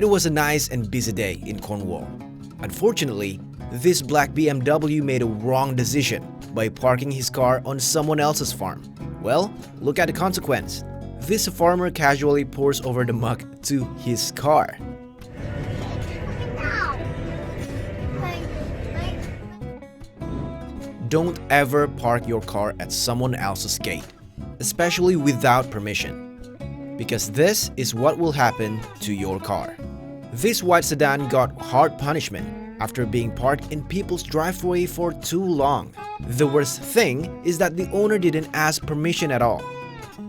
It was a nice and busy day in Cornwall. Unfortunately, this black BMW made a wrong decision by parking his car on someone else's farm. Well, look at the consequence. This farmer casually pours over the muck to his car. Don't ever park your car at someone else's gate, especially without permission, because this is what will happen to your car. This white sedan got hard punishment after being parked in people's driveway for too long. The worst thing is that the owner didn't ask permission at all.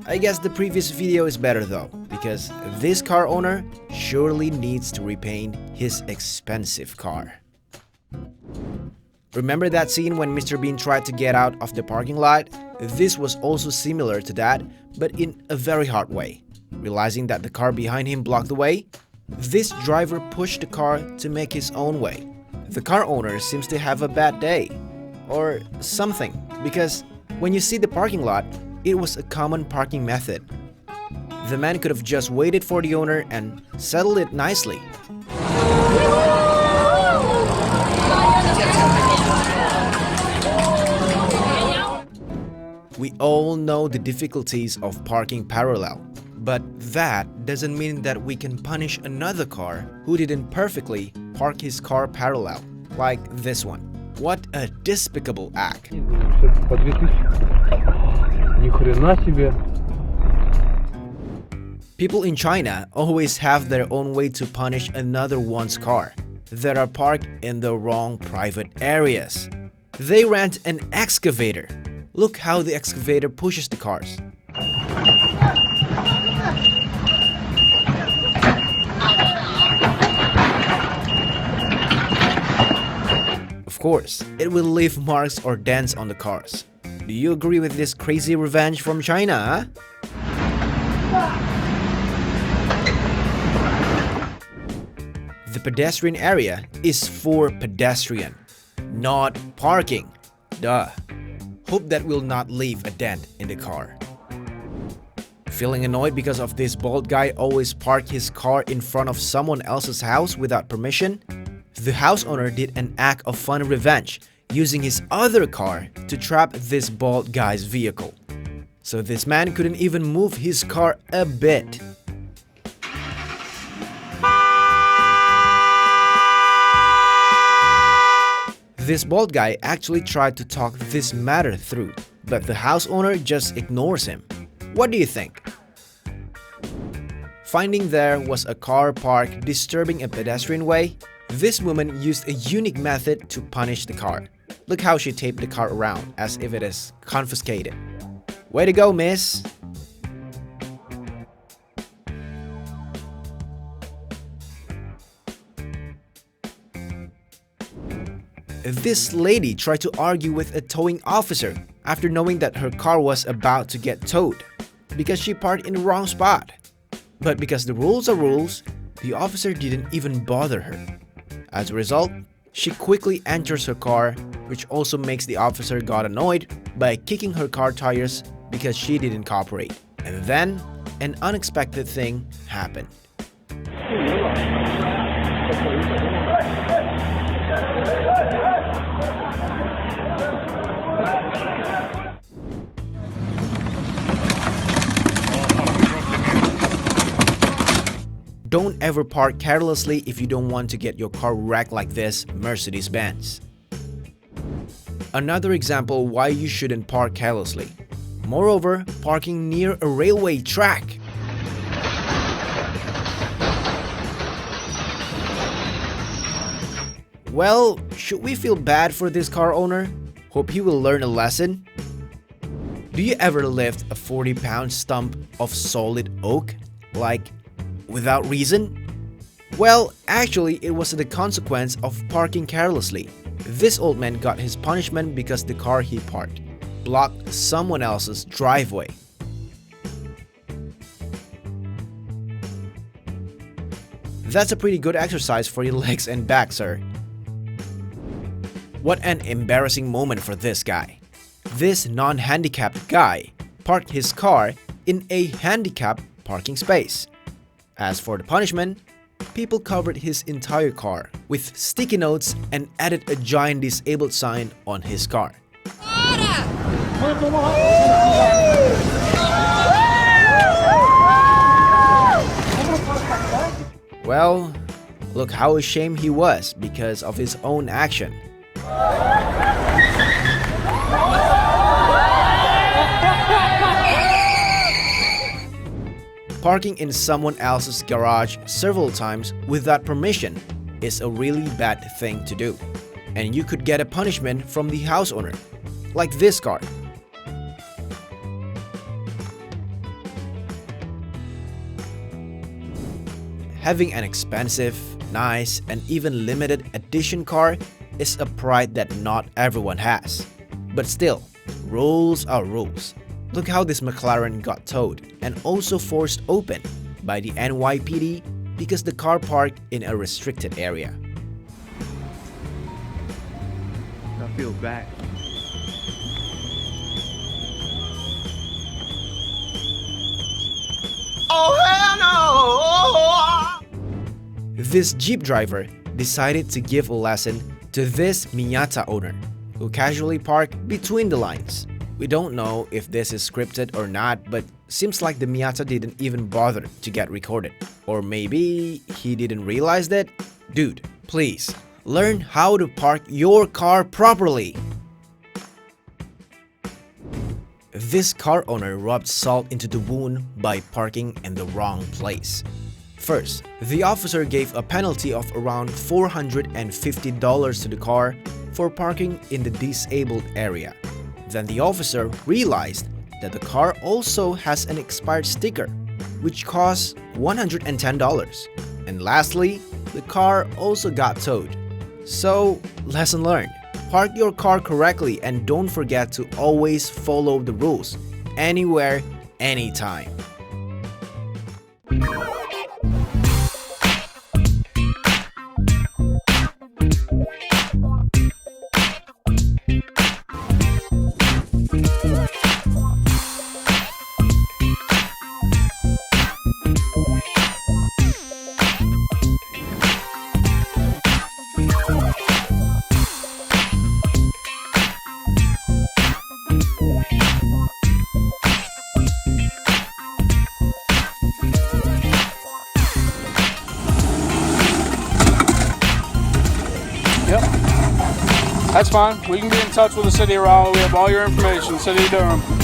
I guess the previous video is better though, because this car owner surely needs to repaint his expensive car. Remember that scene when Mr. Bean tried to get out of the parking lot? This was also similar to that, but in a very hard way. Realizing that the car behind him blocked the way, this driver pushed the car to make his own way. The car owner seems to have a bad day, or something, because when you see the parking lot, it was a common parking method. The man could have just waited for the owner and settled it nicely. We all know the difficulties of parking parallel, but that doesn't mean that we can punish another car who didn't perfectly park his car parallel, like this one. What a despicable act. People in China always have their own way to punish another one's car that are parked in the wrong private areas. They rent an excavator. Look how the excavator pushes the cars. Of course, it will leave marks or dents on the cars. Do you agree with this crazy revenge from China, huh? The pedestrian area is for pedestrian, not parking. Duh. Hope that will not leave a dent in the car. Feeling annoyed because of this bald guy always park his car in front of someone else's house without permission? The house owner did an act of fun revenge, using his other car to trap this bald guy's vehicle. So this man couldn't even move his car a bit. This bald guy actually tried to talk this matter through, but the house owner just ignores him. What do you think? Finding there was a car parked disturbing a pedestrian way, this woman used a unique method to punish the car. Look how she taped the car around as if it is confiscated. Way to go, miss! This lady tried to argue with a towing officer after knowing that her car was about to get towed because she parked in the wrong spot. But because the rules are rules, the officer didn't even bother her. As a result, she quickly enters her car, which also makes the officer got annoyed by kicking her car tires because she didn't cooperate. And then, an unexpected thing happened. Don't ever park carelessly if you don't want to get your car wrecked like this Mercedes-Benz. Another example why you shouldn't park carelessly. Moreover, parking near a railway track. Well, should we feel bad for this car owner? Hope he will learn a lesson. Do you ever lift a 40-pound stump of solid oak? Like, without reason? Well, actually, it was the consequence of parking carelessly. This old man got his punishment because the car he parked blocked someone else's driveway. That's a pretty good exercise for your legs and back, sir. What an embarrassing moment for this guy. This non-handicapped guy parked his car in a handicapped parking space. As for the punishment, people covered his entire car with sticky notes and added a giant disabled sign on his car. Well, look how ashamed he was because of his own action. Parking in someone else's garage several times without permission is a really bad thing to do, and you could get a punishment from the house owner, like this car. Having an expensive, nice, and even limited edition car is a pride that not everyone has. But still, rules are rules. Look how this McLaren got towed and also forced open by the NYPD because the car parked in a restricted area. I feel bad. Oh hell no! This Jeep driver decided to give a lesson to this Miata owner who casually parked between the lines. We don't know if this is scripted or not, but seems like the Miata didn't even bother to get recorded. Or maybe he didn't realize that? Dude, please, learn how to park your car properly. This car owner rubbed salt into the wound by parking in the wrong place. First, the officer gave a penalty of around $450 to the car for parking in the disabled area. Then the officer realized that the car also has an expired sticker, which costs $110. And lastly, the car also got towed. So, lesson learned. Park your car correctly and don't forget to always follow the rules, anywhere, anytime. Yep. That's fine. We can be in touch with the city of Raleigh. We have all your information, City of Durham.